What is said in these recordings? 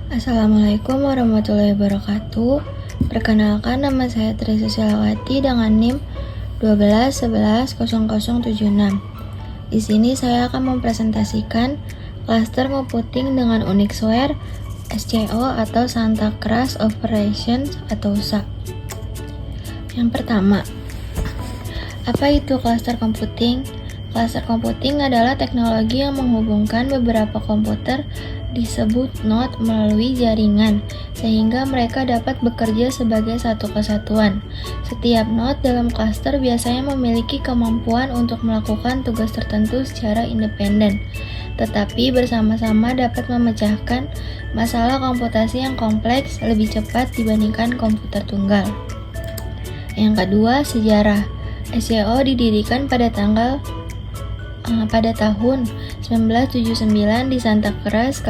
Assalamualaikum warahmatullahi wabarakatuh. Perkenalkan, nama saya Tri Susilawati dengan NIM 12110076. Di sini saya akan mempresentasikan cluster computing dengan Unixware, SCO atau Santa Cruz Operations atau SA. Yang pertama, apa itu cluster computing? Cluster computing adalah teknologi yang menghubungkan beberapa komputer disebut node melalui jaringan, sehingga mereka dapat bekerja sebagai satu kesatuan. Setiap node dalam cluster biasanya memiliki kemampuan untuk melakukan tugas tertentu secara independen, tetapi bersama-sama dapat memecahkan masalah komputasi yang kompleks lebih cepat dibandingkan komputer tunggal. Yang kedua, sejarah. SCO didirikan pada tahun 1979 di Santa Cruz,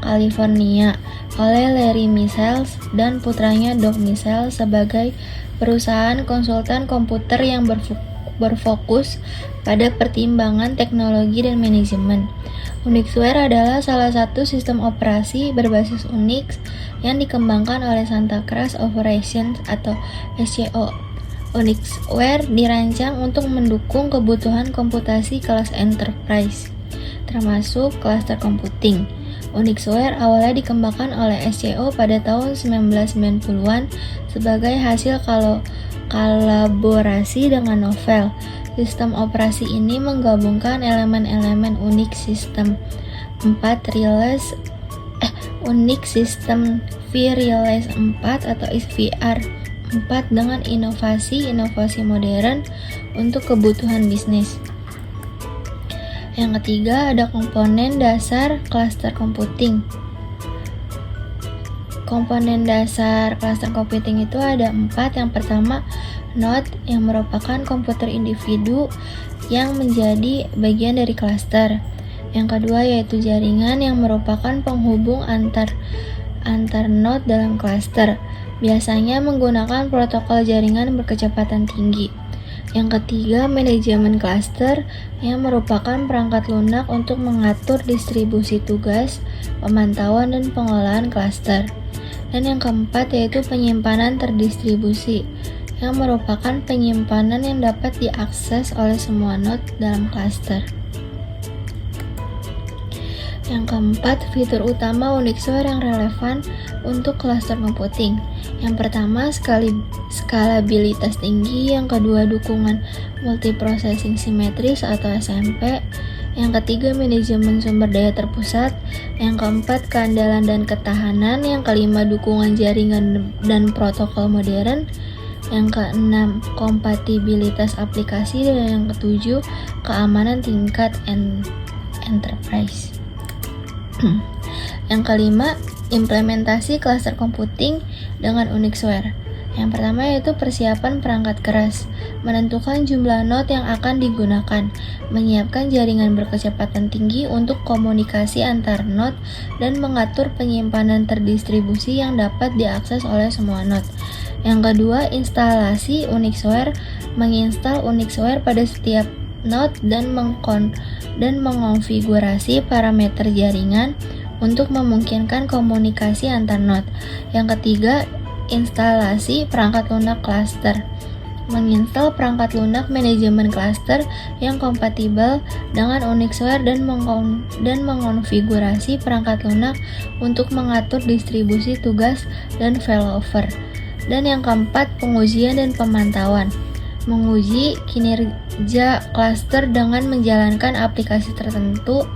California oleh Larry Michels dan putranya Doug Michels sebagai perusahaan konsultan komputer yang berfokus pada pertimbangan teknologi dan manajemen. Unixware adalah salah satu sistem operasi berbasis Unix yang dikembangkan oleh Santa Cruz Operations atau SCO. Unixware dirancang untuk mendukung kebutuhan komputasi kelas enterprise, termasuk cluster computing. Unixware awalnya dikembangkan oleh SCO pada tahun 1990-an sebagai hasil kolaborasi dengan Novell. Sistem operasi ini menggabungkan elemen-elemen Unix System 4 Release Unix System V Release 4 atau SVR 4 dengan inovasi modern untuk kebutuhan bisnis. Yang ketiga, ada komponen dasar cluster computing. Komponen dasar cluster computing itu ada 4. Yang pertama, node yang merupakan komputer individu yang menjadi bagian dari cluster. Yang kedua yaitu jaringan yang merupakan penghubung antar node dalam cluster, biasanya menggunakan protokol jaringan berkecepatan tinggi. Yang ketiga, manajemen cluster yang merupakan perangkat lunak untuk mengatur distribusi tugas, pemantauan, dan pengolahan cluster. Dan yang keempat yaitu penyimpanan terdistribusi, yang merupakan penyimpanan yang dapat diakses oleh semua node dalam cluster. Yang keempat, fitur utama Unixware yang relevan untuk cluster computing. Yang pertama, skalabilitas tinggi. Yang kedua, dukungan multiprocessing simetris atau SMP. Yang ketiga, manajemen sumber daya terpusat. Yang keempat, keandalan dan ketahanan. Yang kelima, dukungan jaringan dan protokol modern. Yang keenam, kompatibilitas aplikasi. Dan yang ketujuh, keamanan tingkat enterprise. Yang kelima, implementasi cluster computing dengan Unixware. Yang pertama yaitu persiapan perangkat keras, menentukan jumlah node yang akan digunakan, menyiapkan jaringan berkecepatan tinggi untuk komunikasi antar node, dan mengatur penyimpanan terdistribusi yang dapat diakses oleh semua node. Yang kedua, instalasi Unixware, menginstal Unixware pada setiap node dan mengonfigurasi parameter jaringan untuk memungkinkan komunikasi antar node. Yang ketiga, instalasi perangkat lunak cluster, menginstal perangkat lunak manajemen cluster yang kompatibel dengan Unixware dan mengonfigurasi perangkat lunak untuk mengatur distribusi tugas dan failover. Dan yang keempat, pengujian dan pemantauan, menguji kinerja cluster dengan menjalankan aplikasi tertentu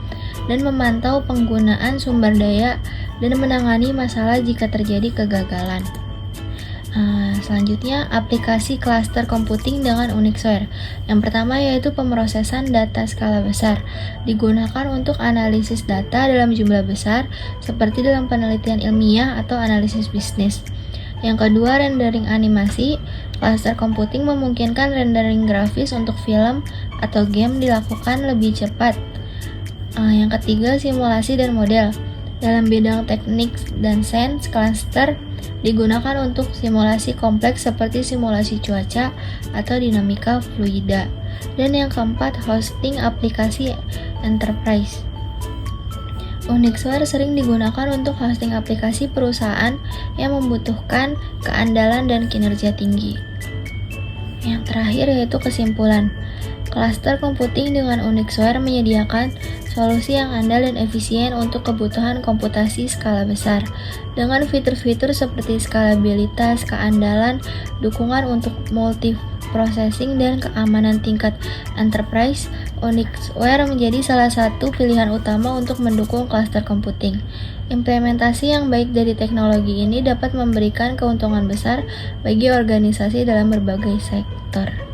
dan memantau penggunaan sumber daya dan menangani masalah jika terjadi kegagalan. Selanjutnya, aplikasi cluster computing dengan Unixware. Yang pertama yaitu pemrosesan data skala besar, digunakan untuk analisis data dalam jumlah besar seperti dalam penelitian ilmiah atau analisis bisnis. Yang kedua, rendering animasi. Cluster computing memungkinkan rendering grafis untuk film atau game dilakukan lebih cepat. Yang ketiga, simulasi dan model. Dalam bidang teknik dan sains, cluster digunakan untuk simulasi kompleks seperti simulasi cuaca atau dinamika fluida. Dan yang keempat, hosting aplikasi enterprise. Unixware sering digunakan untuk hosting aplikasi perusahaan yang membutuhkan keandalan dan kinerja tinggi. Yang terakhir yaitu kesimpulan. Cluster computing dengan Unixware menyediakan solusi yang andal dan efisien untuk kebutuhan komputasi skala besar. Dengan fitur-fitur seperti skalabilitas, keandalan, dukungan untuk multiprocessing, dan keamanan tingkat enterprise, Unixware menjadi salah satu pilihan utama untuk mendukung cluster computing. Implementasi yang baik dari teknologi ini dapat memberikan keuntungan besar bagi organisasi dalam berbagai sektor.